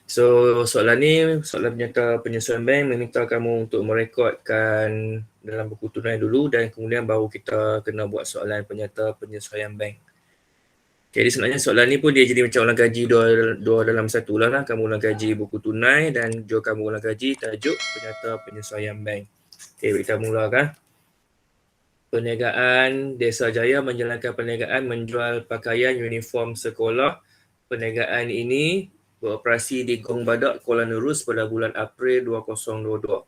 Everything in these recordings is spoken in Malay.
So soalan ni, soalan penyerta penyesuaian bank meminta kamu untuk merekodkan dalam buku tunai dulu dan kemudian baru kita kena buat soalan penyerta penyesuaian bank. Jadi sebenarnya soalan ni pun dia jadi macam ulang kaji dua dalam satu lah. Kamu ulang kaji buku tunai dan juga kamu ulang kaji tajuk penyerta penyesuaian bank. Okay, kita mulakan. Perniagaan Desa Jaya menjalankan perniagaan menjual pakaian uniform sekolah. Perniagaan ini beroperasi di Gong Badak, Kuala Nerus pada bulan April 2022.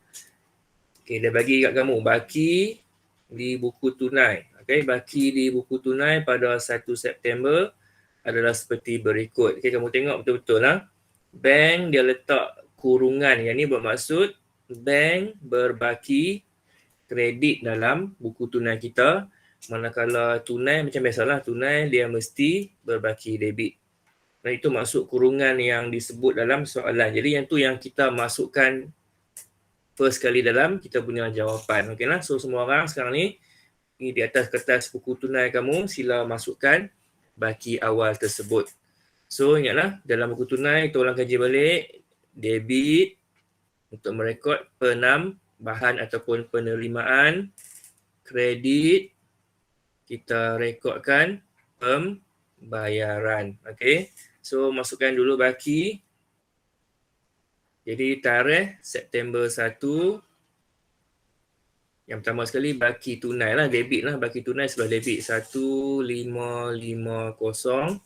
Okey, dia bagi kat kamu baki di buku tunai. Okey, baki di buku tunai pada 1 September adalah seperti berikut. Okey, kamu tengok betul-betul lah. Bank dia letak kurungan. Yang ni bermaksud bank berbaki kredit dalam buku tunai kita. Manakala tunai macam biasalah, tunai dia mesti berbaki debit. Dan itu maksud kurungan yang disebut dalam soalan. Jadi yang tu yang kita masukkan first kali dalam kita punya jawapan. Okeylah. So semua orang sekarang ni di atas kertas buku tunai kamu sila masukkan baki awal tersebut. So ingatlah dalam buku tunai kita ulang kaji balik debit untuk merekod penambahan ataupun penerimaan, kredit kita rekodkan pembayaran. Okey. So masukkan dulu baki. Jadi tarikh September 1. Yang pertama sekali baki tunai lah, debit lah. Baki tunai sebelah debit 1550.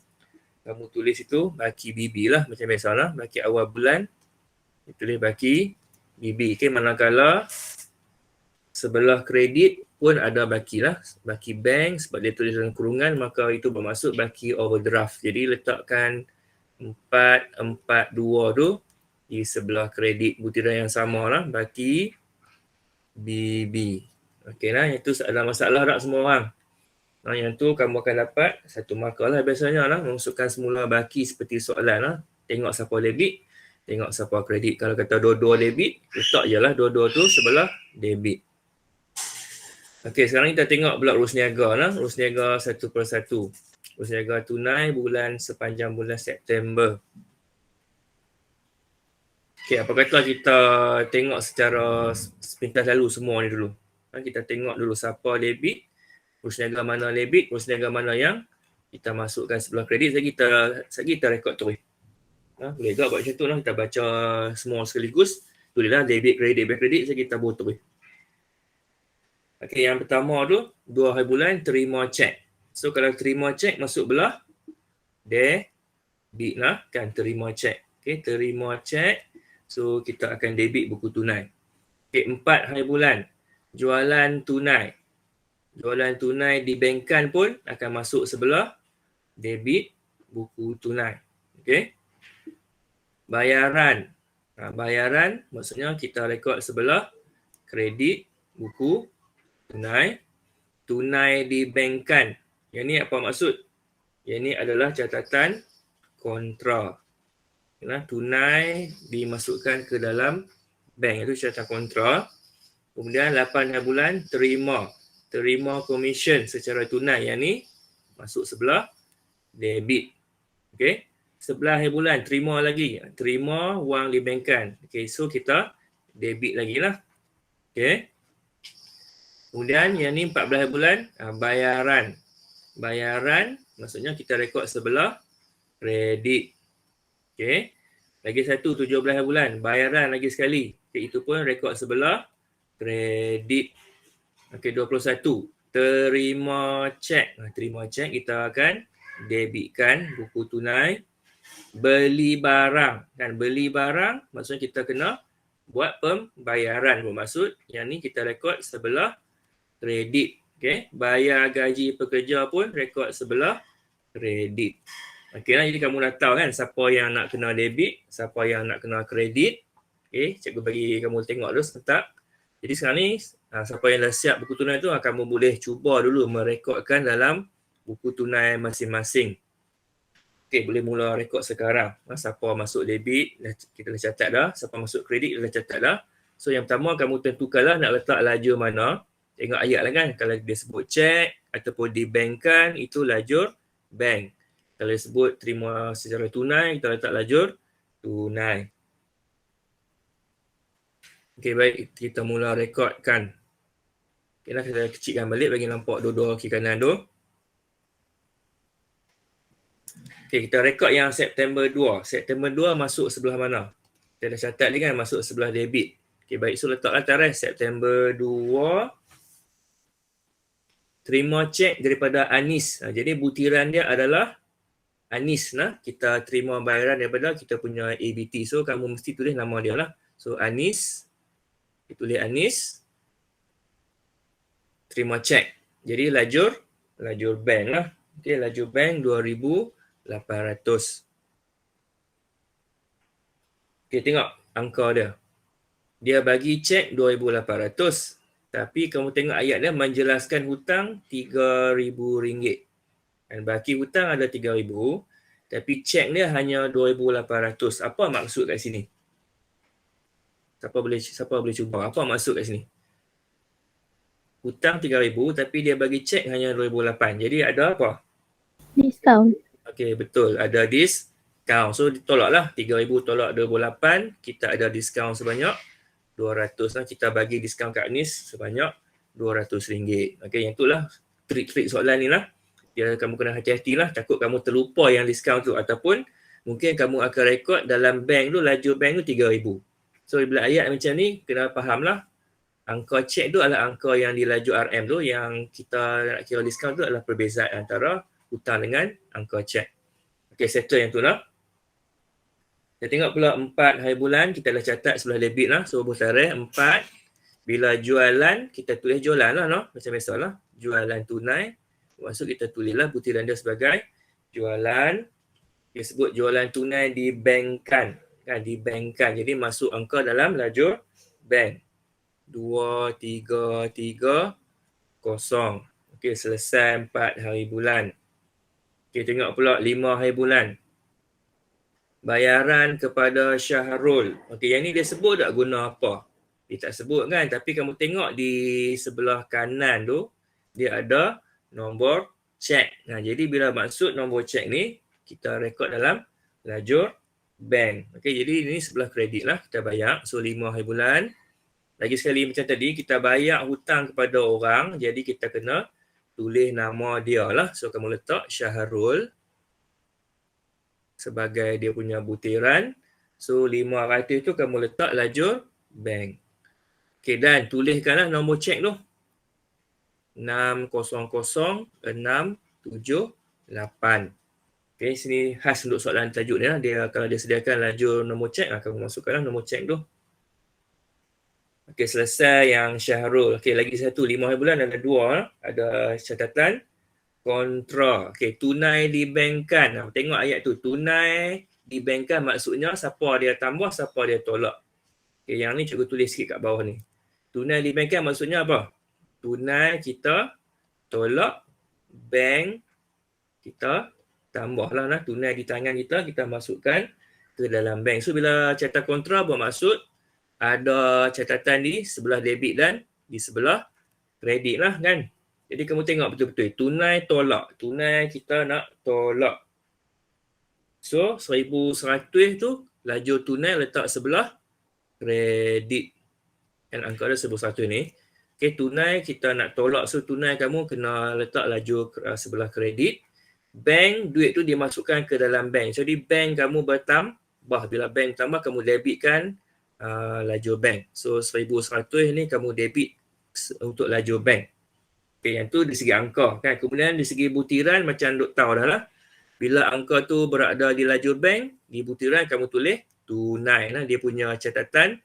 Kamu tulis itu baki BB lah macam biasalah. Baki awal bulan. Tulis baki BB. Okay, manakala sebelah kredit pun ada baki lah. Baki bank sebab dia tulis dalam kurungan maka itu bermaksud baki overdraft. Jadi letakkan 442 tu di sebelah kredit butiran yang sama lah. Baki BB. Okey lah, itu ada masalah tak semua orang? Nah, yang tu kamu akan dapat satu markah lah biasanya lah. Masukkan semula baki seperti soalan lah. Tengok siapa debit, tengok siapa kredit. Kalau kata dua-dua debit, letak je lah dua-dua tu sebelah debit. Okey, sekarang kita tengok pula urus niaga lah. Urus niaga satu persatu. Urus niaga tunai bulan sepanjang bulan September. Okey, apa kata kita tengok secara sepintas lalu semua ni dulu. Kita tengok dulu siapa debit, urus niaga mana debit, urus niaga mana yang kita masukkan sebelah kredit. Kita rekod terus. Boleh juga buat macam tu lah. Kita baca semua sekaligus. Tulislah debit, kredit, kita buat terus. Okey, yang pertama tu 2 hari bulan terima cek. So kalau terima cek masuk belah debit lah kan, terima cek. Okey, terima cek. So kita akan debit buku tunai. Okey, 4 hari bulan jualan tunai. Jualan tunai di bankan pun akan masuk sebelah debit buku tunai. Okey. Bayaran. Bayaran maksudnya kita rekod sebelah kredit buku tunai. Tunai di bankan. Yang ni apa maksud? Yang ni adalah catatan kontra. Tunai dimasukkan ke dalam bank, itu catatan kontra. Kemudian 8 hari bulan terima komisen secara tunai. Yang ni masuk sebelah debit. Okey. 11 hari bulan terima lagi. Terima wang di bankan. Okey, so kita debit lagi lah. Okey. Kemudian yang ni 14 hari bulan bayaran. Bayaran maksudnya kita rekod sebelah kredit. Okey. Lagi satu 17 hari bulan bayaran lagi sekali. Okay, itu pun rekod sebelah kredit. Okey, 21 terima cek. Terima cek kita akan debitkan buku tunai. Beli barang. Kan beli barang maksudnya kita kena buat pembayaran. Bermaksud yang ni kita rekod sebelah kredit. Okey, bayar gaji pekerja pun rekod sebelah kredit. Okeylah, jadi kamu dah tahu kan siapa yang nak kena debit, siapa yang nak kena kredit. Okey, cikgu bagi kamu tengok dulu sebentar. Jadi sekarang ni siapa yang dah siap buku tunai tu, kamu boleh cuba dulu merekodkan dalam buku tunai masing-masing. Okey, boleh mula rekod sekarang. Siapa masuk debit, kita dah catat dah. Siapa masuk kredit, dah catat dah. So yang pertama kamu tentukanlah nak letak lajur mana. Tengok ayat lah kan. Kalau dia sebut cek ataupun di bank kan, itu lajur bank. Kalau disebut terima secara tunai, kita letak lajur tunai. Okey, baik. Kita mula rekodkan. Okeylah, kita kecilkan balik bagi nampak dua-dua kiri kanan tu. Okey, kita rekod yang September 2. September 2 masuk sebelah mana? Kita dah catat ni kan, masuk sebelah debit. Okey, baik. So, letaklah tarikh September 2. Terima cek daripada Anis. Jadi, butiran dia adalah Anis. Kita terima bayaran daripada kita punya ABT. So, kamu mesti tulis nama dia lah. So, Anis. Kita tulis Anis. Terima cek. Jadi, lajur bank lah. Okey, lajur bank 2,800. Okey, tengok angka dia. Dia bagi cek 2,800. Tapi kamu tengok ayat dia menjelaskan hutang RM3,000. Dan baki hutang ada RM3,000. Tapi cek dia hanya 2,800. Apa maksud kat sini? Siapa boleh cuba? Apa maksud kat sini? Hutang RM3,000 tapi dia bagi cek hanya RM2,800. Jadi ada apa? Diskaun. Okey, betul. Ada diskaun. So, ditolaklah. RM3,000 tolak RM2,800. Kita ada diskaun sebanyak RM200 lah. Kita bagi diskaun kat Anis sebanyak RM200. Okey, yang itulah trik-trik soalan ni lah. Ya, kamu kena hati-hati lah. Takut kamu terlupa yang diskaun tu. Ataupun mungkin kamu akan rekod dalam bank tu, lajur bank tu RM3,000. So, bila ayat macam ni, kena faham lah. Angka cek tu adalah angka yang di lajur RM tu. Yang kita nak kira diskaun tu adalah perbezaan antara hutang dengan angka cek. Okey, settle yang tu lah. Kita tengok pula 4 hari bulan. Kita dah catat sebelah debit lah. So, tarikh 4. Bila jualan, kita tulis jualan lah. No? Macam biasa lah. Jualan tunai. Maksud kita tulis lah butiran dia sebagai jualan. Dia sebut jualan tunai dibankkan. Kan, dibankkan. Jadi, masuk angka dalam lajur bank. 2330. Okey, selesai 4 hari bulan. Okey, tengok pula 5 hari bulan. Bayaran kepada Syahrul. Okey, yang ni dia sebut tak guna apa? Dia tak sebut kan, tapi kamu tengok di sebelah kanan tu, dia ada nombor cek. Nah, jadi bila maksud nombor cek ni, kita rekod dalam lajur bank. Okey, jadi ini sebelah kredit lah, kita bayar. So, 5 hari bulan. Lagi sekali macam tadi, kita bayar hutang kepada orang, jadi kita kena tulis nama dia lah. So, kamu letak Syahrul sebagai dia punya butiran. So, 500 tu kamu letak lajur bank. Okey, dan tuliskanlah nombor cek tu. 600678. Okey, sini khas untuk soalan tajuk ni lah. Kalau dia sediakan lajur nombor cek, kamu masukkanlah nombor cek tu. Okey, selesai yang Syahrul. Okey, lagi satu. 5 hari bulan ada 2. Ada catatan kontra. Okey, tunai dibankkan. Tengok ayat tu. Tunai dibankkan maksudnya siapa dia tambah, siapa dia tolak. Okey, yang ni cikgu tulis sikit kat bawah ni. Tunai dibankkan maksudnya apa? Tunai kita tolak, bank kita tambah lah. Tunai di tangan kita masukkan ke dalam bank. So, bila catatan kontra bermaksud ada catatan di sebelah debit dan di sebelah kredit lah kan. Jadi kamu tengok betul-betul. Tunai tolak. Tunai kita nak tolak. So, 1,100 tu lajur tunai letak sebelah kredit. Dan angka dia 1,100 ni. Okay, tunai kita nak tolak. So, tunai kamu kena letak lajur sebelah kredit. Bank, duit tu dimasukkan ke dalam bank. Jadi, bank kamu bertambah. Bila bank tambah, kamu debitkan lajur bank. So, 1,100 ni kamu debit untuk lajur bank. Okay, yang tu dari segi angka kan. Kemudian dari segi butiran macam duk tahu dah lah. Bila angka tu berada di lajur bank, di butiran kamu tulis tunai lah. Dia punya catatan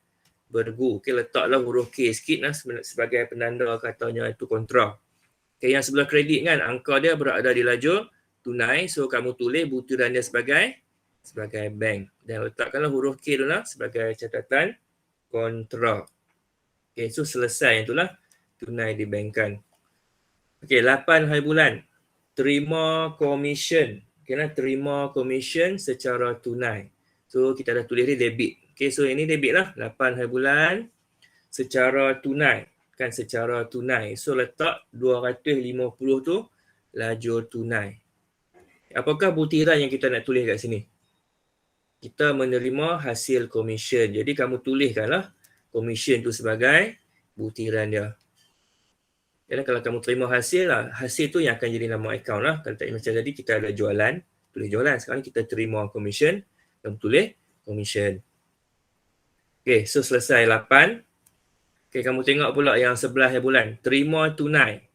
bergu. Okay, letaklah huruf K sikit lah sebagai penanda katanya itu kontra. Okay, yang sebelah kredit kan, angka dia berada di lajur tunai. So, kamu tulis butiran dia sebagai bank. Dan letakkanlah huruf K dulu lah sebagai catatan kontra. Okay, so selesai yang itulah tunai dibankkan. Okay, 8 hari bulan. Terima komisen. Okay, terima komisen secara tunai. So, kita dah tulis ni debit. Okay, so ini debit lah. 8 hari bulan secara tunai. Kan secara tunai. So, letak 250 tu lajur tunai. Apakah butiran yang kita nak tulis kat sini? kita menerima hasil komisen. Jadi kamu tuliskanlah komisen tu sebagai butiran dia. Jadi kalau kamu terima hasil lah, hasil tu yang akan jadi nama akaun lah. Kalau tak macam tadi kita ada jualan, tulis jualan. Sekarang kita terima komisen, kamu tulis komisen. Okey, so selesai 8. Okey, kamu tengok pula yang sebelah bulan, terima tunai.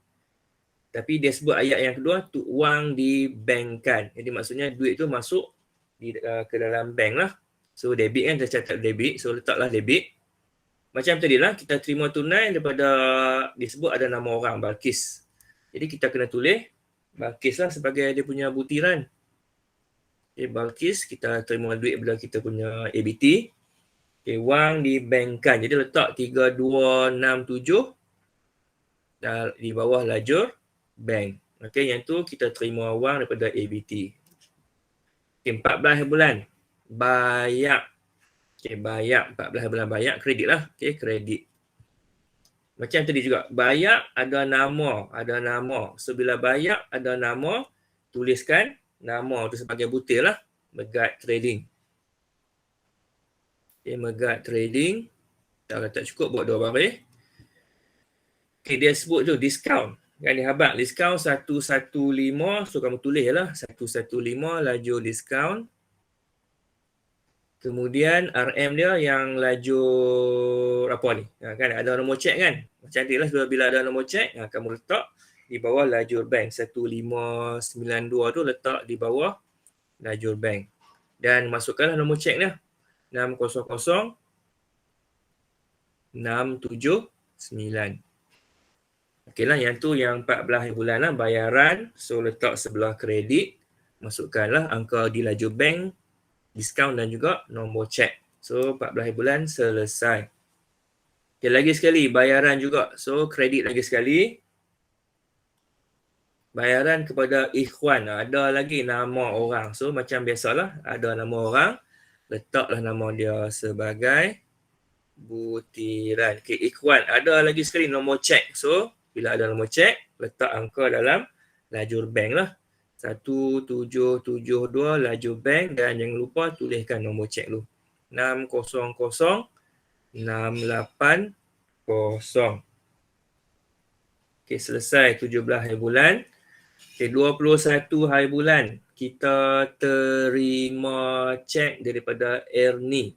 Tapi dia sebut ayat yang kedua, tu wang dibankkan. Jadi maksudnya duit tu masuk ke dalam bank lah. So debit kan, kita catat debit. So letaklah debit. Macam tadi lah, kita terima tunai daripada disebut ada nama orang, Balkis. Jadi kita kena tulis Balkis lah sebagai dia punya butiran. Okay, Balkis, kita terima duit bila kita punya ABT. Okay, wang dibankkan. Jadi letak 3267 di bawah lajur bank. Okay, yang tu kita terima wang daripada ABT. Okay, 14 bulan. Bayar. Okay, bayar. 14 bulan bayar. Kredit lah. Okay, kredit. Macam tadi juga. Bayar ada nama. Ada nama. So, bila bayar ada nama, tuliskan nama tu sebagai butir lah. Megat Trading. Okay, Megat Trading. Kalau tak cukup, buat 2 baris. Okay, dia sebut tu diskaun. Kan dia habaq diskaun 115. So, kamu tulis lah 115 lajur diskaun. Kemudian RM dia yang lajur apa ni? Kan ada nombor cek kan? Macam ni lah bila ada nombor cek, kamu letak di bawah lajur bank. 1592 tu letak di bawah lajur bank. Dan masukkanlah nombor cek dia. 600 679. Okeylah, yang tu yang 14 bulan lah bayaran. So letak sebelah kredit. Masukkanlah angka di lajur bank, diskaun dan juga nombor cek. So 14 bulan selesai. Okay, lagi sekali bayaran juga. So kredit lagi sekali. Bayaran kepada ikhwan. Ada lagi nama orang. So macam biasalah ada nama orang. Letaklah nama dia sebagai butiran. Okay, ikhwan. Ada lagi sekali nombor cek. So bila ada nombor cek, letak angka dalam lajur bank lah. 1772 lajur bank dan jangan lupa tuliskan nombor cek dulu. 600-680. Okey, selesai 17 hari bulan. Okey, 21 hari bulan kita terima cek daripada Ernie.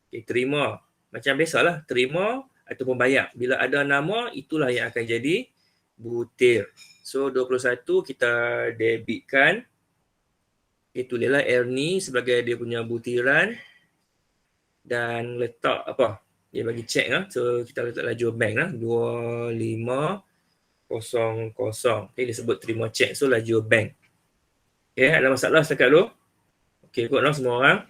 Okey, terima. Macam biasalah, terima ataupun bayar. Bila ada nama, itulah yang akan jadi butir. So 21 kita debitkan. Okay, tulislah Ernie sebagai dia punya butiran. Dan letak apa? Dia bagi cek lah. So kita letak lajur bank lah. 2500. Okay, dia sebut terima cek. So lajur bank. Okay, ada masalah setakat dulu? Okay, ikutlah semua orang.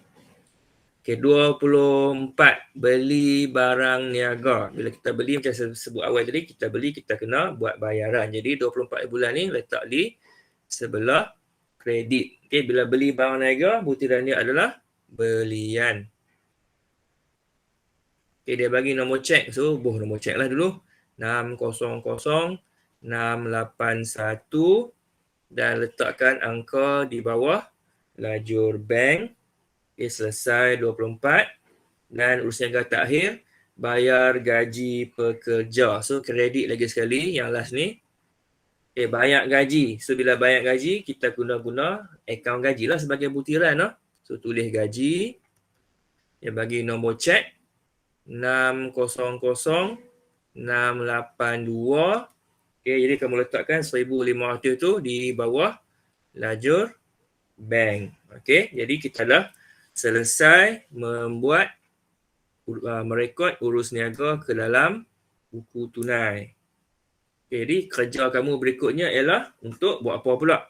Okay, 24 beli barang niaga. Bila kita beli macam saya sebut awal tadi, kita beli, kita kena buat bayaran. Jadi 24 bulan ni letak di sebelah kredit. Okay, bila beli barang niaga, butiran dia adalah belian. Okay, dia bagi nombor cek. So, nombor cek lah dulu. 600-681 dan letakkan angka di bawah lajur bank. Okay, selesai 24 dan urusan yang terakhir bayar gaji pekerja. So kredit lagi sekali yang last ni. Okay, bayar gaji. So bila bayar gaji kita guna akaun gaji lah sebagai butiran lah. So tulis gaji. Dia bagi nombor cek 600-682. Okay, jadi kamu letakkan 1,500 tu di bawah lajur bank. Okay, jadi kita dah selesai membuat merekod urus niaga ke dalam buku tunai. Okay, jadi kerja kamu berikutnya ialah untuk buat apa pula?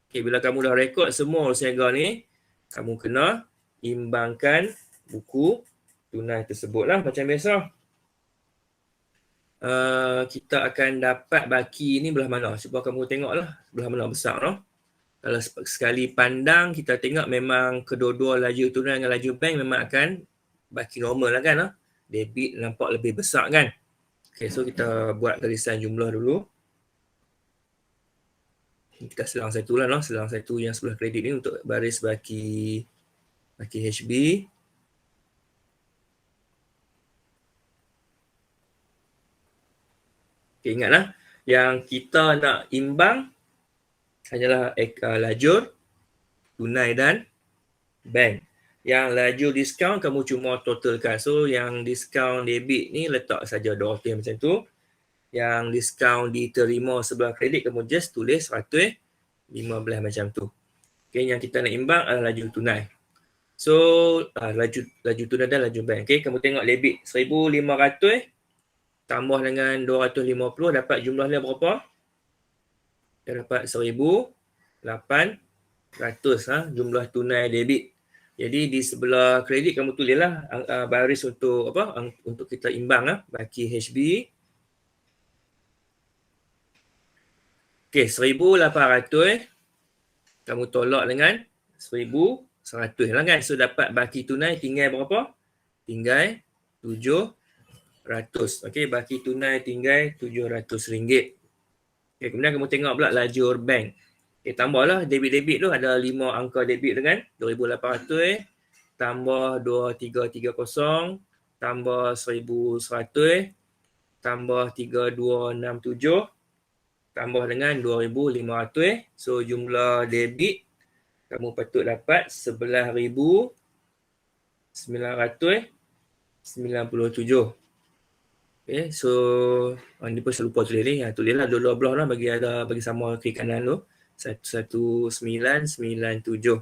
Okay, bila kamu dah rekod semua urus niaga ni, kamu kena imbangkan buku tunai tersebut lah macam biasa. Kita akan dapat baki ni belah mana? Cuba kamu tengoklah belah mana besar no? Kalau sekali pandang kita tengok memang kedua-dua lajur tunai dengan lajur bank memang akan baki normal lah kan. Debit nampak lebih besar kan. Okay, so kita buat garisan jumlah dulu. Kita selang satu lah. Selang satu yang sebelah kredit ni untuk baris baki baki HB. Okay, ingatlah yang kita nak imbang hanyalah lajur tunai dan bank. Yang lajur diskaun kamu cuma totalkan. So yang diskaun debit ni letak saja 200 macam tu. Yang diskaun diterima sebelah kredit kamu just tulis 115 macam tu. Okay, yang kita nak imbang adalah lajur tunai. So laju tunai dan laju bank. Okay, kamu tengok debit 1,500 tambah dengan 250 dapat jumlahnya berapa? Dia dapat 1,800 jumlah tunai debit. Jadi di sebelah kredit kamu tulislah baris untuk untuk kita imbang baki HB. Okey, 1,800 kamu tolak dengan 1,100 lah kan. So dapat baki tunai tinggal berapa? Tinggal 700. Okey, baki tunai tinggal RM700. Okey, kemudian kamu tengok pula lajur bank. Okey, tambahlah debit-debit tu ada 5 angka debit tu kan. 2,800 tambah 2,330 tambah 1,100 tambah 3,267 tambah dengan 2,500. So jumlah debit kamu patut dapat 11,997. Okay, so ni pun saya lupa tulis ni. Tulislah dua-dua belah lah bagi sama kiri kanan tu. 11,997.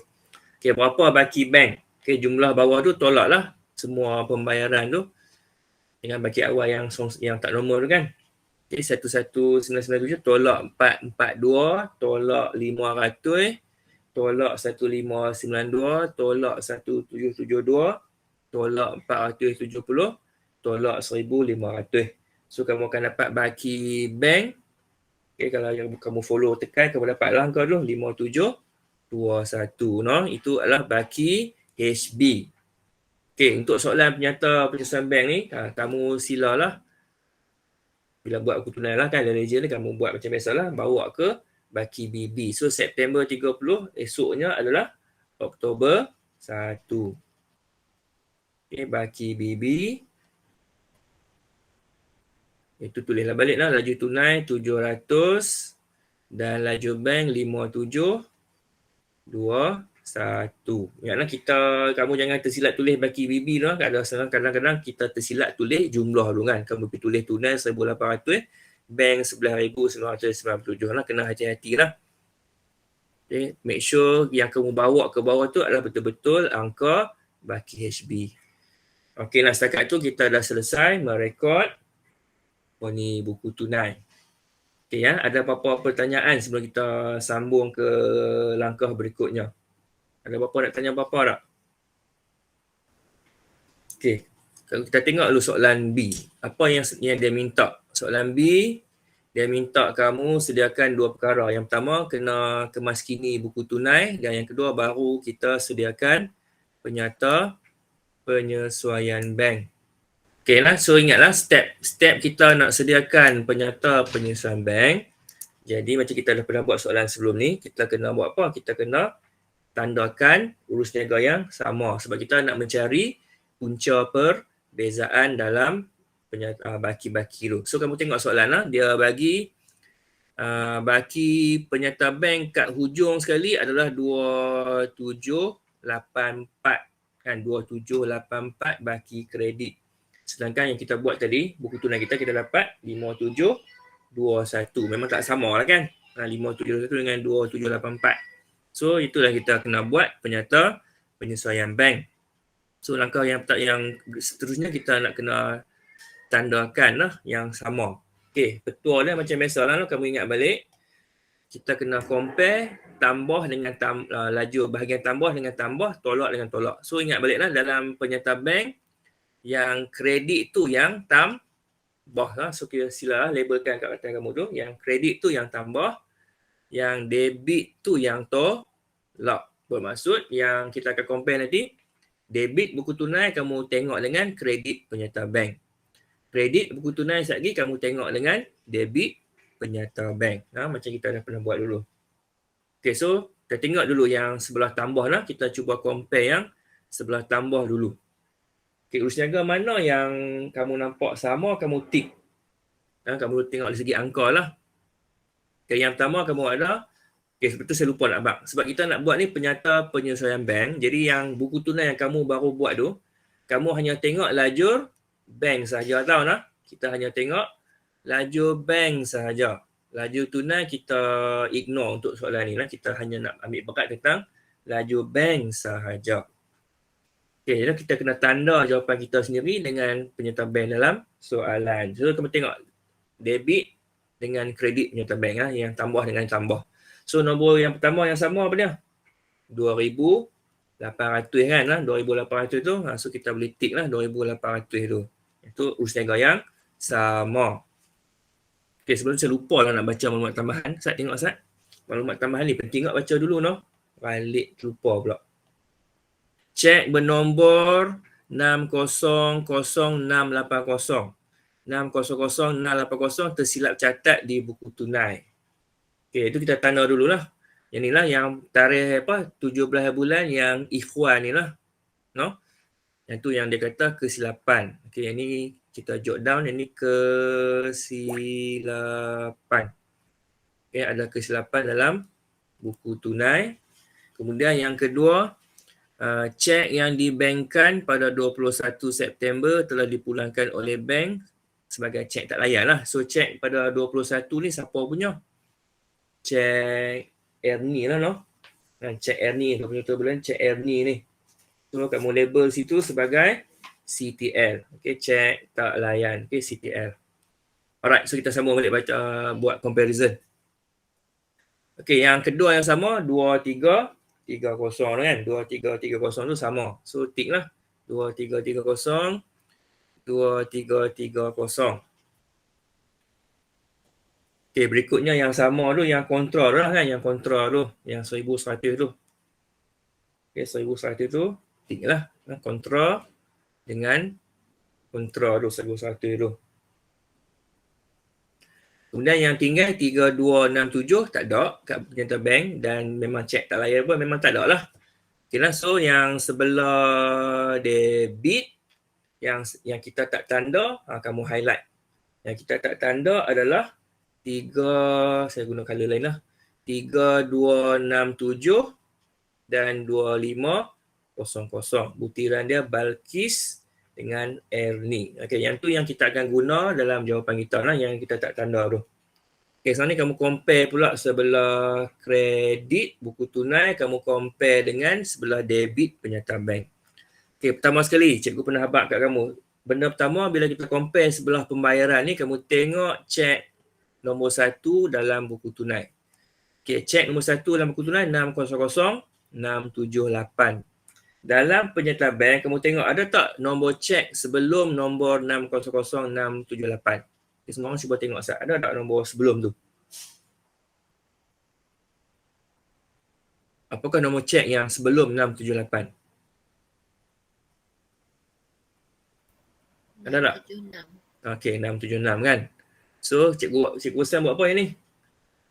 Okay, berapa baki bank? Okay, jumlah bawah tu tolaklah semua pembayaran tu dengan baki awal yang tak normal tu kan. Okay, 11,997 tolak 442, tolak 500, tolak 1,592, tolak 1,772, tolak 470, tolak 1,500. So kamu akan dapat baki bank. Okay, kalau yang kamu follow tekan, kamu dapatlah angka tu 5721. No? Itu adalah baki HB. Okay, untuk soalan penyata penyelesaian bank ni, kamu silalah. Bila buat buku tunai lah kan, ada ledger ni kamu buat macam biasalah, bawa ke baki BB. So September 30, esoknya adalah Oktober 1. Okay, baki BB. Itu tulislah balik lah. Laju tunai 700 dan laju bank 5721. Ingatlah kamu jangan tersilap tulis baki BB lah. Kadang-kadang kita tersilap tulis jumlah dulu kan. Kamu pergi tulis tunai 1,800, bank 11,997 lah. Kena hati-hati lah. Okay. Make sure yang kamu bawa ke bawah tu adalah betul-betul angka baki HB. Okey, nah setakat tu kita dah selesai merekod ni buku tunai. Okey ya, ada apa-apa pertanyaan sebelum kita sambung ke langkah berikutnya? Ada apa-apa nak tanya apa-apa tak? Okey, kalau kita tengok dulu soalan B. Apa yang dia minta? Soalan B, dia minta kamu sediakan dua perkara. Yang pertama, kena kemaskini buku tunai dan yang kedua baru kita sediakan penyata penyesuaian bank. Okay lah, so ingatlah step kita nak sediakan penyata penyesuaian bank. Jadi macam kita dah pernah buat soalan sebelum ni, kita kena buat apa? Kita kena tandakan urus niaga yang sama sebab kita nak mencari punca perbezaan dalam baki-baki tu. So kamu tengok soalan lah, dia bagi baki penyata bank kat hujung sekali adalah 2784 kan, 2784 baki kredit. Sedangkan yang kita buat tadi, buku tunai kita dapat 5721. Memang tak sama lah kan. 5721 dengan 2784. So itulah kita kena buat penyata penyesuaian bank. So langkah yang seterusnya kita nak kena tandakan lah yang sama. Okey, betul lah macam biasa lah. Kamu ingat balik. Kita kena compare tambah dengan laju bahagian tambah dengan tambah, tolak dengan tolak. So ingat balik lah dalam penyata bank, yang kredit tu yang tambah lah. So kita silalah labelkan kat kataan kamu tu. Yang kredit tu yang tambah, yang debit tu yang tolak. Bermaksud yang kita akan compare nanti, debit buku tunai kamu tengok dengan kredit penyata bank. Kredit buku tunai sekejap lagi kamu tengok dengan debit penyata bank. Macam kita dah pernah buat dulu. Okay, so kita tengok dulu yang sebelah tambah lah. Kita cuba compare yang sebelah tambah dulu. Okay, urus niaga mana yang kamu nampak sama, kamu tick. Kamu tengok dari segi angka lah. Okay, yang pertama kamu ada, okay, betul saya lupa nak bang. Sebab kita nak buat ni penyata penyesuaian bank. Jadi yang buku tunai yang kamu baru buat tu, kamu hanya tengok lajur bank sahaja, tahu nak? Kita hanya tengok lajur bank sahaja. Lajur tunai kita ignore untuk soalan ni lah. Kita hanya nak ambil berat tentang lajur bank sahaja. Okay, jadi kita kena tanda jawapan kita sendiri dengan penyertaan bank dalam soalan. So, kamu tengok debit dengan kredit penyertaan bank yang tambah dengan tambah. So, nombor yang pertama yang sama apa dia? 2,800 kan lah. 2,800 tu. So, kita boleh tick lah 2,800 tu. Itu urus niaga yang sama. Okay, sebelum saya lupa lah nak baca maklumat tambahan. Ustaz tengok Ustaz. Maklumat tambahan ni penting tak baca dulu no. Balik lupa pula. Cek bernombor 6000680. 6000680 tersilap catat di buku tunai. Okey, itu kita tanda dululah. Yang inilah yang tarikh 17 bulan yang ikhwan ni lah. No? Yang tu yang dia kata kesilapan. Okey, yang ni kita jot down, yang ni kesilapan. Okey, ada kesilapan dalam buku tunai. Kemudian yang kedua, cek yang dibankkan pada 21 September telah dipulangkan oleh bank sebagai cek tak layan lah. So cek pada 21 ni siapa punya? Cek Ernie lah no. Cek Ernie, cek Ernie ni. So kamu label situ sebagai CTL. Okay, cek tak layan. Okay, CTL. Alright, so kita sambung balik baca buat comparison. Okay, yang kedua yang sama 2330 kan. 2330 tu sama. So tick lah. 2330. 2330. Okay, berikutnya yang sama tu, yang kontra lah kan. Yang kontra tu, yang 1100 tu. Okay, 1100 tu, tick lah. Kontra dengan kontra tu, 1100 tu. Kemudian yang tinggal 3267 tak ada kat penyertaan bank dan memang cek tak layan pun memang tak ada lah. Okay lah, so yang sebelah debit yang kita tak tanda, kamu highlight. Yang kita tak tanda adalah 3, saya guna color lain lah. 3267 dan 2500. Butiran dia Balkis dengan Ernie. Okey, yang tu yang kita akan guna dalam jawapan kita lah, yang kita tak tanda tu. Okey, sekarang ni kamu compare pula sebelah kredit buku tunai, kamu compare dengan sebelah debit penyertaan bank. Okey, pertama sekali cikgu pernah habaq kat kamu. Benda pertama bila kita compare sebelah pembayaran ni, kamu tengok cek nombor 1 dalam buku tunai. Okey, cek nombor 1 dalam buku tunai 600678. Dalam penyertaan bank, kamu tengok ada tak nombor cek sebelum nombor 600678. Okay, semua orang cuba tengok Ustaz. Ada tak nombor sebelum tu? Apakah nombor cek yang sebelum 678? Ada tak? 676. Okey, 676 kan. So, cikgu Ustaz buat apa yang ni?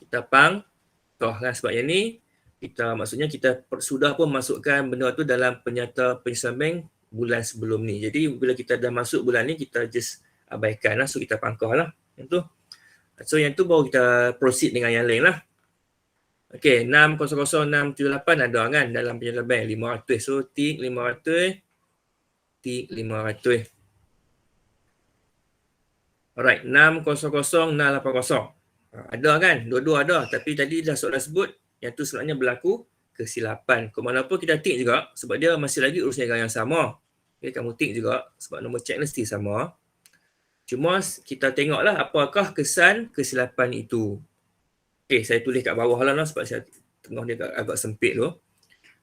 Kita pangkah kan, sebab yang ni kita maksudnya kita sudah pun masukkan benda tu dalam penyata penyesuaian bank bulan sebelum ni. Jadi bila kita dah masuk bulan ni, kita just abaikan lah. So kita pangkah lah yang tu. So yang tu baru kita proceed dengan yang lain lah. Okay, 600678 ada kan dalam penyata bank 500. So tick 500. Tick 500. Alright, 600680. Ada kan? Dua-dua ada. Tapi tadi dah soalan sebut yang tu sebenarnya berlaku kesilapan. Ke mana pun kita tick juga sebab dia masih lagi urus niaga yang sama. Okay, kamu tick juga sebab nombor cek mesti sama. Cuma kita tengoklah apakah kesan kesilapan itu. Okay, saya tulis kat bawah lah sebab saya tengah dia agak sempit tu.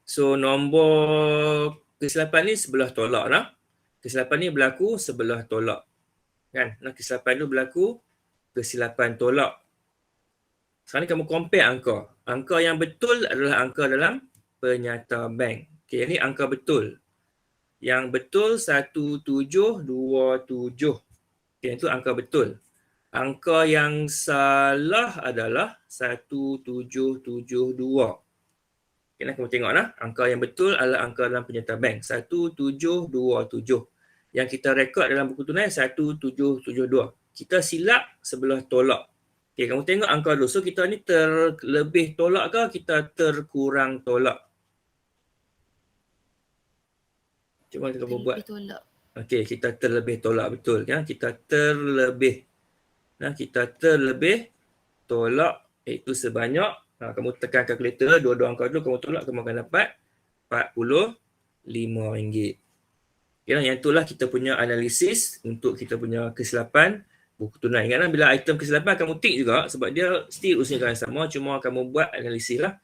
So nombor kesilapan ni sebelah tolak lah. Kesilapan ni berlaku sebelah tolak. Kan? Nah, kesilapan tu berlaku kesilapan tolak. Sekarang ni kamu compare angka. Angka yang betul adalah angka dalam penyata bank. Okey, ini angka betul. Yang betul 1727. Okey, itu angka betul. Angka yang salah adalah 1772. Okay, kamu tengoklah, angka yang betul adalah angka dalam penyertaan bank 1727. Yang kita rekod dalam buku tunai 1772. Kita silap sebelah tolak. Okay, kamu tengok angka dulu. So kita ni terlebih tolak ke kita terkurang tolak? Cuba kita buat. Tolak. Okey, kita terlebih tolak, betul kan? Kita terlebih. Nah, kita terlebih tolak iaitu sebanyak, kamu tekan kalkulator, dua-dua angka dulu kamu tolak, kamu akan dapat RM45. Okay, yang itulah kita punya analisis untuk kita punya kesilapan buku tunai. Ingatlah bila item kesilapan kamu tick juga sebab dia still usaha yang sama, cuma kamu buat analisis lah.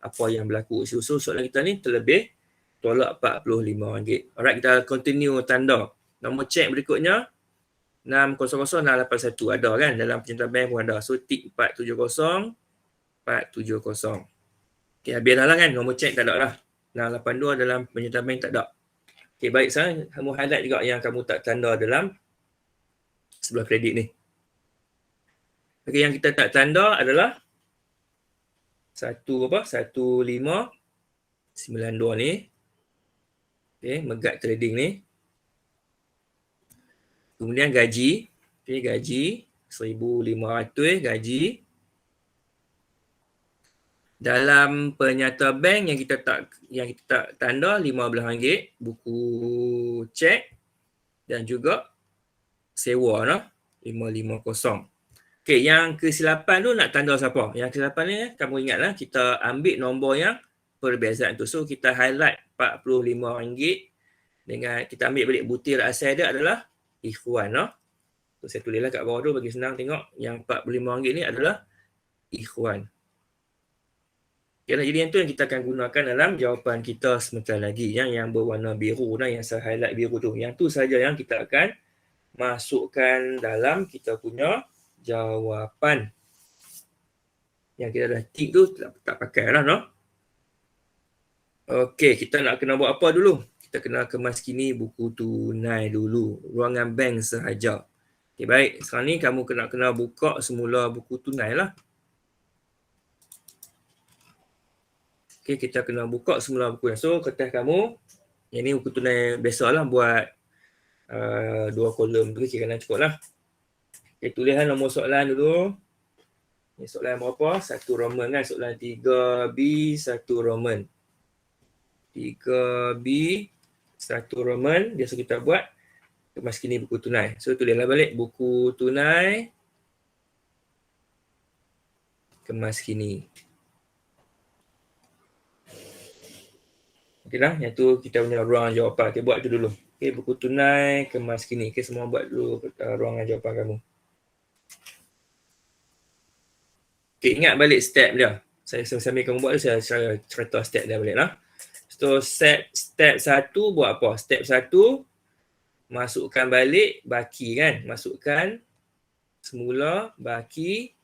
Apa yang berlaku. So soalan kita ni terlebih tolak RM45. Alright, kita continue tanda. Nombor cek berikutnya 600681 ada kan dalam penyertaan bank pun ada. So tick 470 470. Okey, habis dah lah kan, nombor cek tak ada lah. 682 dalam penyertaan bank tak ada. Okey, baik, sekarang kamu highlight juga yang kamu tak tanda dalam sebelah kredit ni. Okey, yang kita tak tanda adalah 1592 ni. Okey, Megat Trading ni. Kemudian gaji. Okey, gaji 1,500 gaji. Dalam penyata bank yang kita tak tanda RM15 buku cek dan juga sewa lah 550. Okey, yang kesilapan tu nak tanda siapa? Yang kesilapan ni kamu ingatlah kita ambil nombor yang perbezaan tu. So kita highlight RM45 dengan kita ambil balik butir asal dia adalah Ikhwan lah. So saya tulislah kat bawah tu bagi senang tengok yang RM45 ni adalah Ikhwan. Jadi yang tu yang kita akan gunakan dalam jawapan kita sebentar lagi. Yang berwarna biru lah, yang saya highlight biru tu. Yang tu saja yang kita akan masukkan dalam kita punya jawapan. Yang kita dah tick tu tak pakai lah, no? Okey, kita nak kena buat apa dulu? Kita kena kemaskini buku tunai dulu. Ruangan bank sahaja. Okey, baik. Sekarang ni kamu kena buka semula buku tunai lah. Okay, kita kena buka semula buku. So, kertas kamu, yang ni buku tunai biasa lah buat 2 kolom tu kira kena cukup lah. Okay, tulislah nombor soalan dulu. Ni soalan berapa? 1 Roman kan? Soalan 3B, 1 Roman. 3B, 1 Roman. Biasa kita buat kemaskini buku tunai. So, tulislah balik buku tunai kemaskini. Okey dah, yang tu kita punya ruangan jawapan. Okay, buat tu dulu. Okay, buku tunai kemaskini. Okay, semua buat dulu ruangan jawapan kamu. Okay, ingat balik step dia. Saya sambil kamu buat tu, saya cerita step dia balik lah. So, step 1 buat apa? Step 1, masukkan balik baki kan. Masukkan semula baki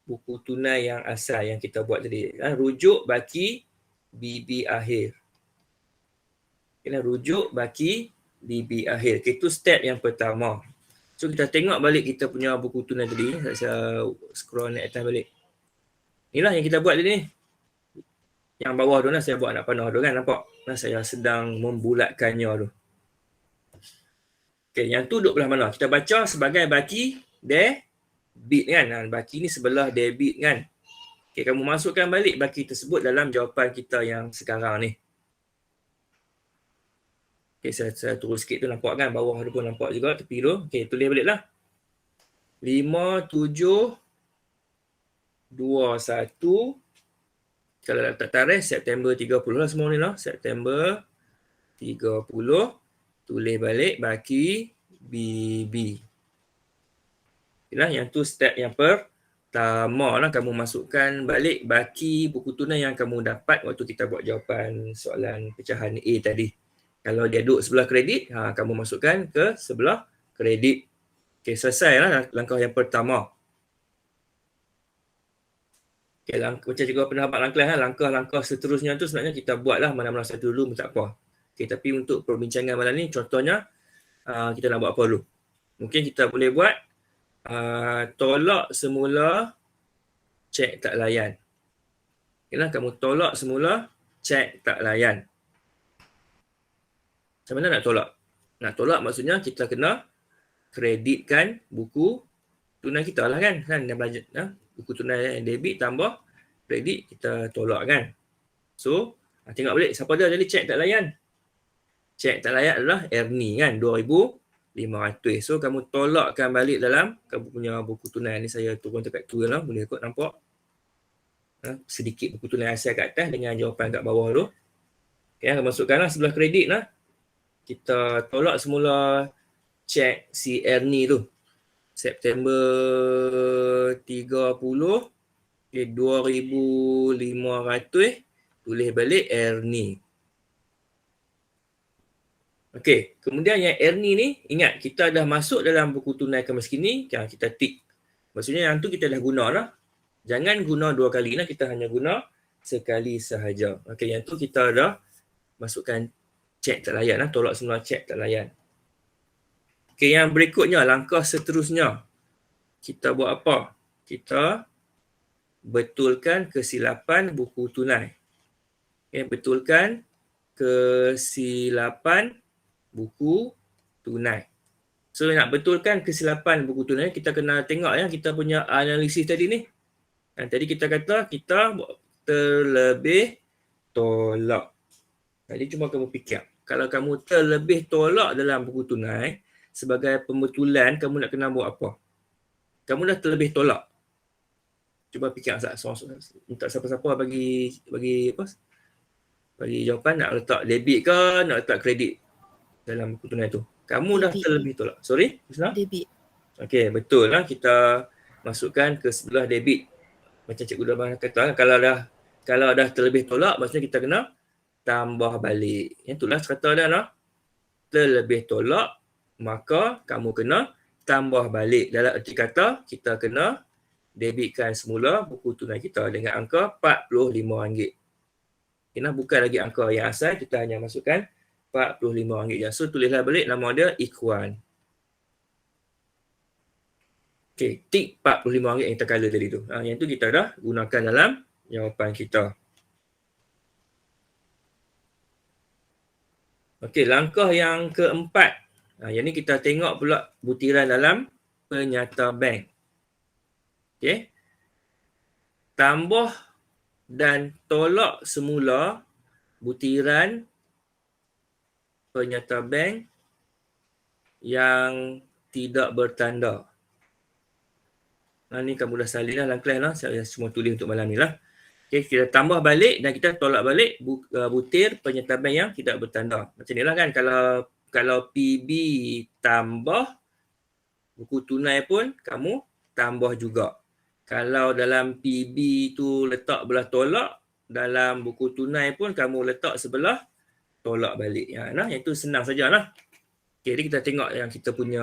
buku tunai yang asal yang kita buat tadi. Rujuk baki BB akhir. Kena rujuk baki BB akhir. Okay, itu step yang pertama. So kita tengok balik kita punya buku tunai tadi. Saya scroll naik atas balik. Inilah yang kita buat tadi ni. Yang bawah tu lah saya buat anak panah tu kan, nampak? Nah, saya sedang membulatkannya tu. Okay, yang tu duduk belah mana? Kita baca sebagai baki debit kan. Baki ni sebelah debit kan. Okay, kamu masukkan balik baki tersebut dalam jawapan kita yang sekarang ni. Okay, saya turun sikit tu nampak kan. Bawah tu pun nampak juga tepi tu. Okay, tulis balik lah. 5721. Kalau tak tarikh, September 30 lah semua ni lah. September 30. Tulis balik baki BB. Inilah yang tu step yang pertama lah, kamu masukkan balik baki buku tunai yang kamu dapat waktu kita buat jawapan soalan pecahan A tadi. Kalau dia duduk sebelah kredit, kamu masukkan ke sebelah kredit. Okay, selesai lah langkah yang pertama. Okay, macam juga pendapat langkah-langkah seterusnya tu sebenarnya kita buat lah mana-mana satu dulu pun tak apa. Okay, tapi untuk perbincangan malam ni, contohnya kita nak buat apa dulu? Mungkin kita boleh buat tolak semula cek tak layan. Ialah kamu tolak semula cek tak layan. Macam mana nak tolak? Nak tolak maksudnya kita kena kreditkan buku tunai kita lah kan. Dan budget, buku tunai debit tambah kredit kita tolak kan. So, tengok balik siapa dia jadi cek tak layan. Cek tak layan adalah Ernie kan, 2,500. So, kamu tolakkan balik dalam kamu punya buku tunai ni. Saya turun dekat tu lah, boleh ikut nampak. Sedikit buku tunai asal kat atas dengan jawapan kat bawah tu. Okay, masukkanlah sebelah kredit lah. Kita tolak semula cek si Ernie tu. September 30, okay, 2,500, tulis balik Ernie. Okey, kemudian yang Ernie ni, ingat kita dah masuk dalam buku tunai kemiskinan, kita tick. Maksudnya yang tu kita dah guna lah. Jangan guna 2 kali lah, kita hanya guna sekali sahaja. Okey, yang tu kita dah masukkan cek tak layan lah, tolak semula cek tak layan. Okey, yang berikutnya, langkah seterusnya. Kita buat apa? Kita betulkan kesilapan buku tunai. Okay, betulkan kesilapan buku tunai. So, nak betulkan kesilapan buku tunai, kita kena tengok ya kita punya analisis tadi ni. Tadi kita kata kita terlebih tolak. Jadi cuma kamu fikir. Kalau kamu terlebih tolak dalam buku tunai, sebagai pembetulan kamu nak kena buat apa? Kamu dah terlebih tolak. Cuba fikir minta siapa-siapa bagi apa? Bagi jawapan nak letak debit ke nak letak kredit dalam buku tunai tu. Kamu debit. Dah terlebih tolak. Sorry, Husna? Debit. Okey, betul lah kita masukkan ke sebelah debit. Macam Cikgu dah kata, kalau dah terlebih tolak, maksudnya kita kena tambah balik. Yang itulah kata dah lah. Terlebih tolak, maka kamu kena tambah balik. Dalam erti kata, kita kena debitkan semula buku tunai kita dengan angka RM45. Kena bukan lagi angka yang asal, kita hanya masukkan RM45 je. So, tulislah balik nama dia Ikhwan. Okey, tik RM45 yang kita color tadi tu. Yang tu kita dah gunakan dalam jawapan kita. Okey, langkah yang keempat. Yang ni kita tengok pula butiran dalam penyata bank. Okey. Tambah dan tolak semula butiran penyata bank yang tidak bertanda. Ni kamu dah salin lah dalam kelas lah. Saya semua tulis untuk malam ni lah. Okay, kita tambah balik dan kita tolak balik butir penyata bank yang tidak bertanda. Macam ni lah kan. Kalau PB tambah, buku tunai pun kamu tambah juga. Kalau dalam PB tu letak belah tolak, dalam buku tunai pun kamu letak sebelah tolak balik. Yang itu senang sajalah. Okay, jadi kita tengok yang kita punya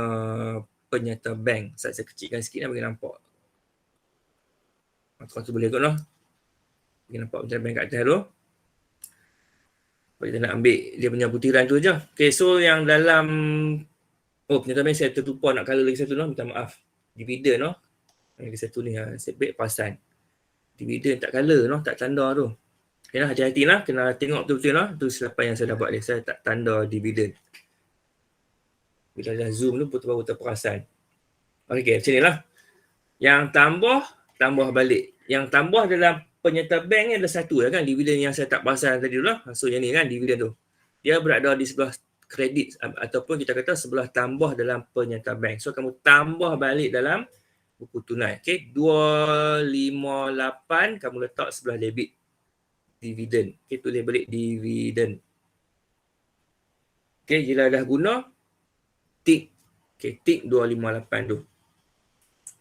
penyata bank. Saya kecilkan sikit bagi nampak. Kau tu boleh ikut lah. Bagi nampak penyata bank kat atas tu. Kita nak ambil dia punya butiran tu je. Okay, so yang dalam penyata bank saya terlupa nak color lagi satu lah. Minta maaf. Dividen lah. Lagi satu ni, setback pasan. Dividen tak color lah, tak tanda tu. Okay, hati-hati lah. Kena tengok betul-betul lah. Itu selepas yang saya dah buat ni. Saya tak tanda dividen. Bila dah zoom tu, baru terperasan. Okay, macam ni lah. Yang tambah balik. Yang tambah dalam penyata bank ni ada satu lah kan. Dividen yang saya tak perasan tadi dulu lah. So yang ni kan dividen tu. Dia berada di sebelah kredit ataupun kita kata sebelah tambah dalam penyata bank. So kamu tambah balik dalam buku tunai. Okay, 258 kamu letak sebelah debit. Dividen. Okay, tulis balik dividen. Okay, bila dah guna, tik. Okay, tik 258 tu.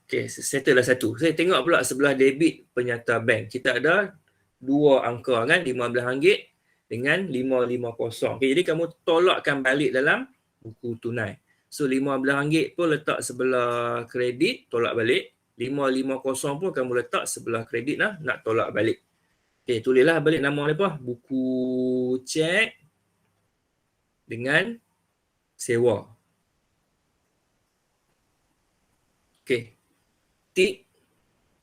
Okay, settle dah satu. Saya tengok pula sebelah debit penyata bank. Kita ada dua angka kan, RM15 dengan 550. Okay, jadi kamu tolakkan balik dalam buku tunai. So, RM15 pun letak sebelah kredit, tolak balik. 550 pun kamu letak sebelah kredit lah, nak tolak balik. Okay, tulislah balik nama apa? Buku cek dengan sewa. Okay. Tik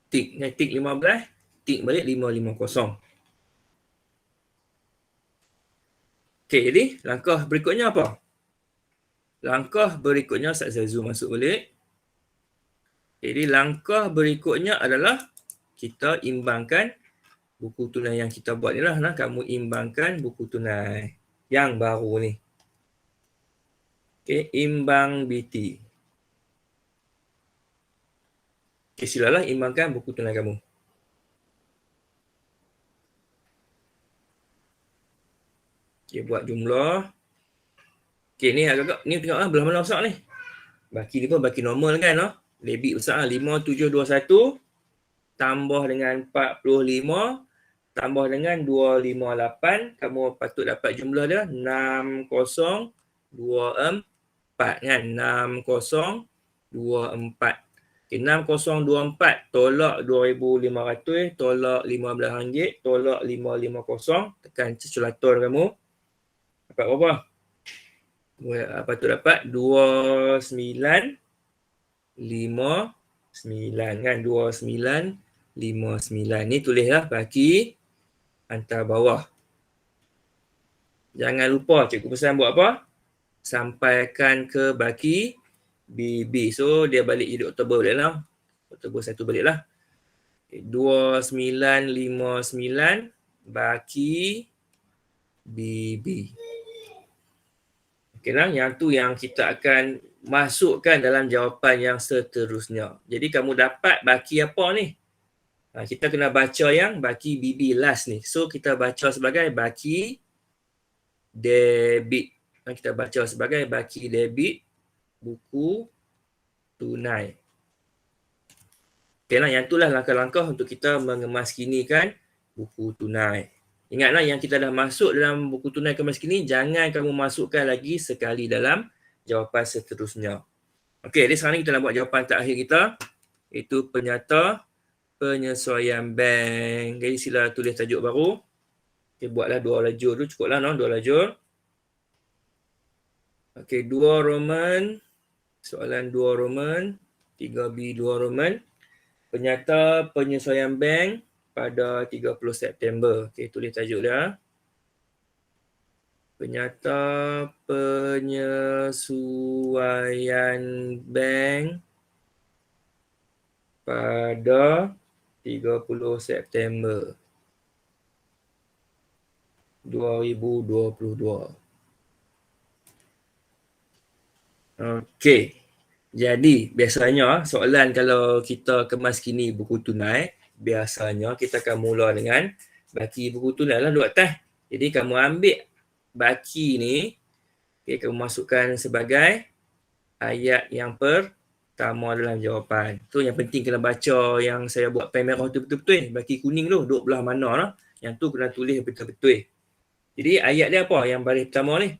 15, tik balik 550. Okey, jadi langkah berikutnya apa? Langkah berikutnya saya zoom masuk balik. Jadi langkah berikutnya adalah kita imbangkan buku tunai yang kita buat ni lah. Nah, kamu imbangkan buku tunai yang baru ni. Okey, imbang BT. Okey, silalah imbangkan buku tunai kamu. Okey, buat jumlah. Okey, ni agak-agak ni tengoklah belah mana besar ni. Baki ni pun baki normal kan, noh. Debit besar 5721 tambah dengan 45 tambah dengan 258, kamu patut dapat jumlah dia 6024 kan, 6024. Okay, 6024 tolak 2500 tolak RM15 tolak 550, tekan calculator kamu dapat berapa? Patut dapat 2959 kan, 2959 ni tulislah baki hantar bawah. Jangan lupa cikgu pesan buat apa? Sampaikan ke baki BB. So dia balik jadi Oktober balik lah. Oktober 1 balik lah. 2959 baki BB. Okey lah, yang tu yang kita akan masukkan dalam jawapan yang seterusnya. Jadi kamu dapat baki apa ni? Kita kena baca yang baki BB last ni. So kita baca sebagai baki debit. Kita baca sebagai baki debit buku tunai. Okeylah, yang itulah langkah-langkah untuk kita mengemaskinikan buku tunai. Ingatlah yang kita dah masuk dalam buku tunai kemaskini, jangan kamu masukkan lagi sekali dalam jawapan seterusnya. Okey, jadi sekarang ni kita nak buat jawapan terakhir kita, iaitu penyata penyesuaian bank. Jadi sila tulis tajuk baru. Okey, buatlah 2 lajur tu, cukuplah, no? 2 lajur. Okey, 2 Roman. Soalan 2 Roman. 3B 2 Roman. Penyata penyesuaian bank pada 30 September. Okey, tulis tajuk dia. Penyata penyesuaian bank pada 30 September 2022. Okey. Jadi, biasanya soalan kalau kita kemaskini buku tunai, biasanya kita akan mula dengan baki buku tunai lah duduk atas. Jadi, kamu ambil baki ni, okay, kamu masukkan sebagai ayat yang pertama dalam jawapan. Tu yang penting kena baca yang saya buat pen merah tu betul-betul. Baki kuning tu duduk belah mana lah. Yang tu kena tulis betul-betul. Jadi, ayat dia apa yang baris pertama ni?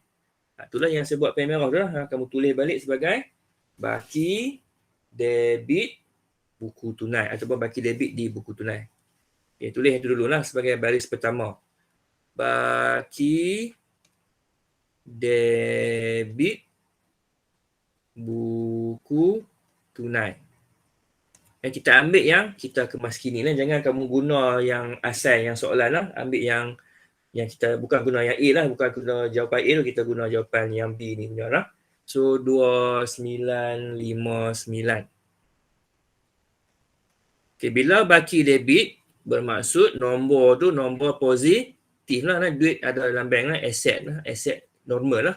Itulah yang saya buat pen merah tu lah. Kamu tulis balik sebagai baki debit buku tunai ataupun baki debit di buku tunai. Okay, tulis itu dulu lah sebagai baris pertama. Baki debit buku tunai. Dan kita ambil yang kita kemaskini lah. Jangan kamu guna yang asal yang soalan lah. Ambil yang kita bukan guna yang A lah. Bukan guna jawapan A tu, kita guna jawapan yang B ni punya lah. So 2959. Okay, bila baki debit bermaksud nombor tu nombor positif lah. Duit ada dalam bank lah, aset lah, aset normal lah.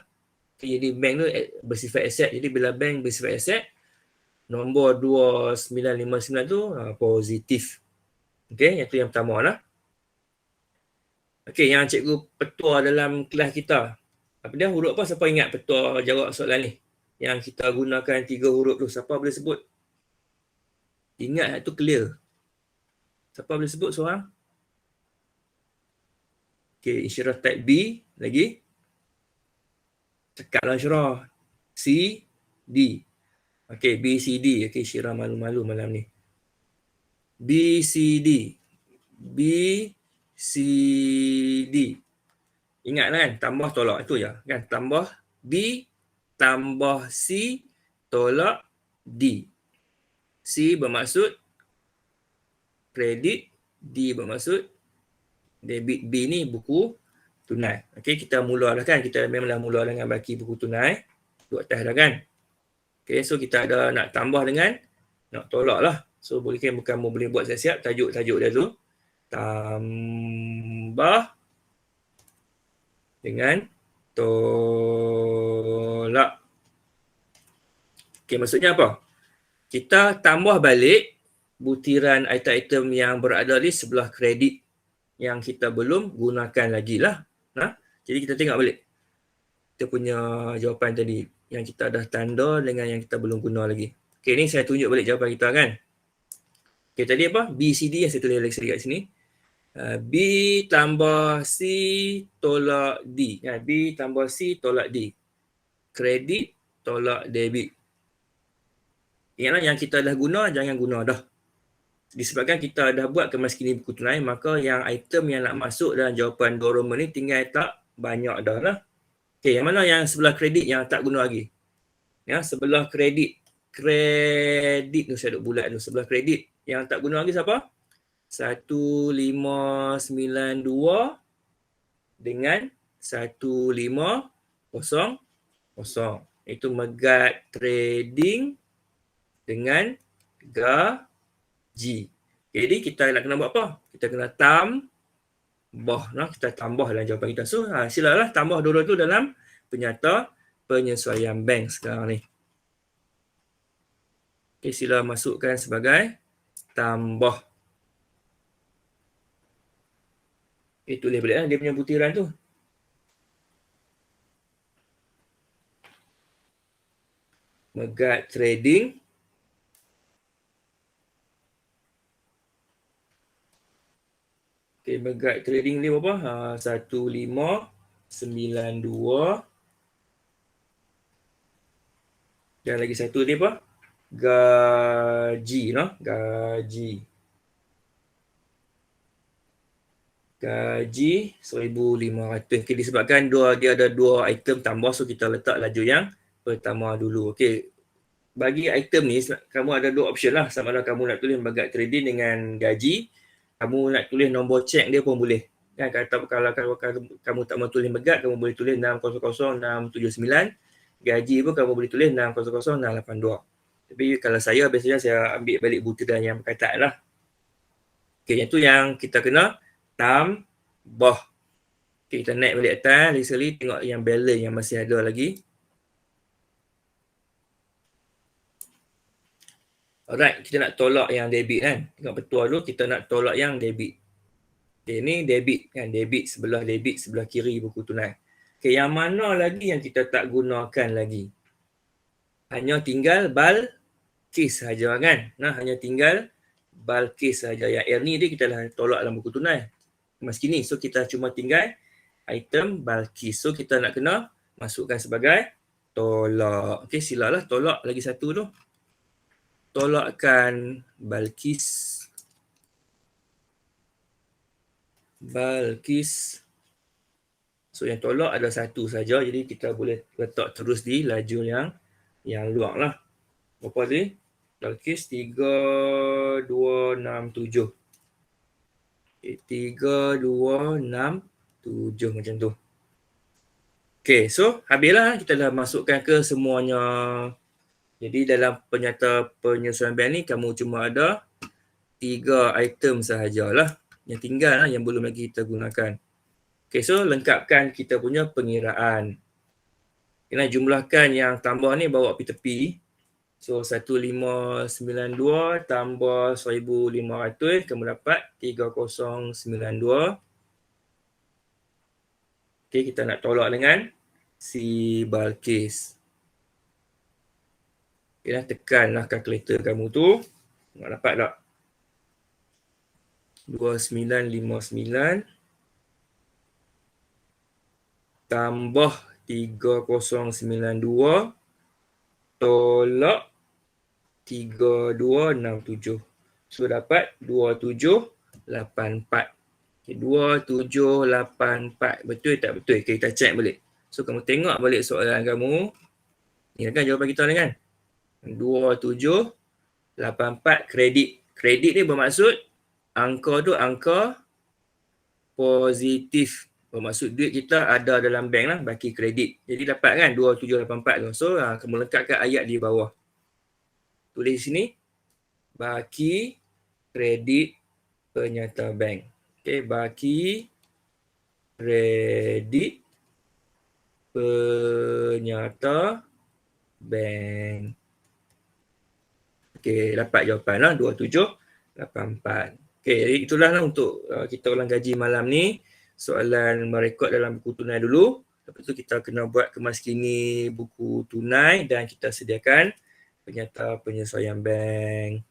Okay, jadi bank tu bersifat aset. Jadi bila bank bersifat aset, nombor 2959 tu positif. Okay, yang tu yang pertama lah. Okay, yang cikgu petua dalam kelas kita. Apa dia? Huruf apa? Siapa ingat petua jawab soalan ni? Yang kita gunakan 3 huruf tu. Siapa boleh sebut? Ingat tu clear. Siapa boleh sebut seorang? Okay, isyarah type B. Lagi? Cekatlah isyarah. C, D. Okay, B, C, D. Okay, isyarah malu-malu malam ni. B, C, D. B, C, D. Ingatlah kan, tambah tolak itu je kan, tambah B tambah C tolak D. C bermaksud kredit, D bermaksud debit. B ni buku tunai. Okey, kita mula dah kan. Kita memanglah mula dengan baki buku tunai. Duduk atas dah kan. Okey, so kita ada nak tambah dengan nak tolak lah. So bukan boleh buat siap-siap tajuk-tajuk dia tu. Tambah dengan tolak. Okey, maksudnya apa? Kita tambah balik butiran item-item yang berada di sebelah kredit yang kita belum gunakan lagi lah. Jadi kita tengok balik. Kita punya jawapan tadi yang kita dah tanda dengan yang kita belum guna lagi. Okey, ni saya tunjuk balik jawapan kita kan. Okey, tadi apa? B, C, D yang saya tulis lagi kat sini. B tambah C tolak D. B tambah C tolak D. Kredit tolak debit. Ingatlah yang kita dah guna, jangan guna dah. Disebabkan kita dah buat kemaskinan buku tunai, maka yang item yang nak masuk dalam jawapan Doraemon ni tinggal tak banyak dah lah. Okey, yang mana yang sebelah kredit yang tak guna lagi? Ya, sebelah kredit. Kredit tu saya duk bulat tu. Sebelah kredit yang tak guna lagi siapa? 1592 dengan 1500. Itu Megat Trading dengan gaji. Jadi kita nak kena buat apa? Kita kena tambah. Kita tambah dalam jawapan kita. So silalah tambah dua-dua tu dalam penyata penyesuaian bank sekarang ni. Okay, sila masukkan sebagai tambah. Okay, tulis balik lah dia punya butiran tu. Megat Trading Megat Trading ni berapa? 1592. Dan lagi satu ni apa? Gaji. Gaji 1,500. Okay, disebabkan dia ada dua item tambah, so kita letak laju yang pertama dulu. Okay. Bagi item ni, kamu ada dua option lah. Sama ada kamu nak tulis Megat Trading dengan gaji. Kamu nak tulis nombor cek dia pun boleh. Kan, kalau kamu tak mau tulis Megat, kamu boleh tulis 600679. Gaji pun kamu boleh tulis 600682. Tapi kalau saya, biasanya saya ambil balik butiran yang perkataan lah. Okay, yang tu yang kita kena tambah. Okay, kita naik balik atas. Lagi sekali tengok yang balance yang masih ada lagi. Alright, kita nak tolak yang debit kan. Tengok petua dulu, kita nak tolak yang debit. Okay, ni debit kan. Debit sebelah kiri buku tunai. Okay, yang mana lagi yang kita tak gunakan lagi? Hanya tinggal Balkis saja kan. Hanya tinggal Balkis saja. Yang R ni dia kita dah tolak dalam buku tunai. Meski ni, so kita cuma tinggal item Balkis. So kita nak kena masukkan sebagai tolak. Okay, silalah tolak lagi satu tu. Tolakkan Balkis. So yang tolak ada satu saja, jadi kita boleh letak terus di laju yang luar lah. Berapa tadi? Balkis 3267. Okay, 3267 macam tu. Okay, so habislah kita dah masukkan ke semuanya. Jadi dalam penyata penyesuaian bank ni kamu cuma ada 3 item sahajalah. Yang tinggal lah yang belum lagi kita gunakan. Okay, so lengkapkan kita punya pengiraan. Kena jumlahkan yang tambah ni bawa pergi tepi. So 1592 tambah 1500 kamu dapat 3092. Okay, kita nak tolak dengan si Balkis. Okay, tekanlah kalkulator kamu tu. Nak dapat tak? 2959 tambah 3092 tolak 3267. So dapat 2784. Okay, 2784. Betul tak betul? Okay, kita check balik. So kamu tengok balik soalan kamu. Ni kan jawapan kita ni kan? 2784 kredit. Kredit ni bermaksud angka tu angka positif. Bermaksud duit kita ada dalam bank lah, baki kredit. Jadi dapat kan 2784 tu. So kamu lengkapkan ayat di bawah. Tulis di sini baki kredit penyerta bank. Okey, baki kredit penyerta bank. Okey, dapat jawapan lah 2784. Okey, jadi itulah lah untuk kita ulang gaji malam ni. Soalan merekod dalam buku tunai dulu. Lepas tu kita kena buat kemas kini buku tunai dan kita sediakan penyerta penyesuaian bank.